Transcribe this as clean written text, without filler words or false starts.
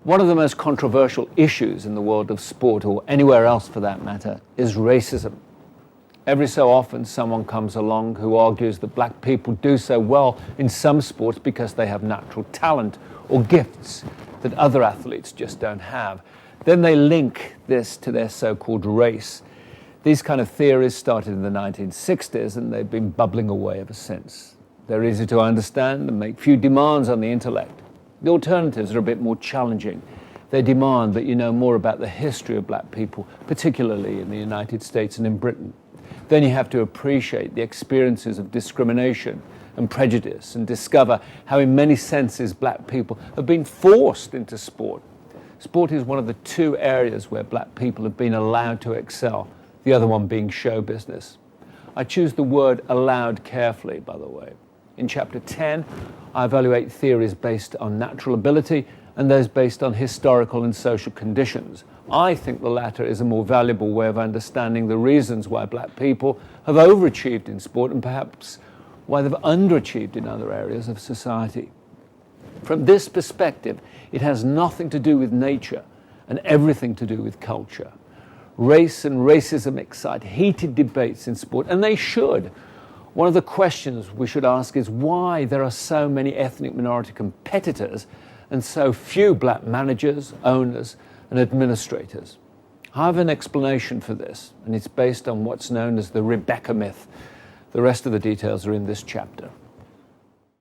One of the most controversial issues in the world of sport, or anywhere else for that matter, is racism. Every so often someone comes along who argues that black people do so well in some sports because they have natural talent or gifts that other athletes just don't have. Then they link this to their so-called race. These kind of theories started in the 1960s and they've been bubbling away ever since. They're easy to understand and make few demands on the intellect. The alternatives are a bit more challenging. They demand that you know more about the history of black people, particularly in the United States and in Britain. Then you have to appreciate the experiences of discrimination and prejudice and discover how in many senses black people have been forced into sport. Sport is one of the two areas where black people have been allowed to excel, the other one being show business. I choose the word allowed carefully, by the way. In Chapter 10, I evaluate theories based on natural ability and those based on historical and social conditions. I think the latter is a more valuable way of understanding the reasons why black people have overachieved in sport and perhaps why they've underachieved in other areas of society. From this perspective, it has nothing to do with nature and everything to do with culture. Race and racism excite heated debates in sport, and they should. One of the questions we should ask is why there are so many ethnic minority competitors and so few black managers, owners, and administrators. I have an explanation for this, and it's based on what's known as the Rebecca myth. The rest of the details are in this chapter.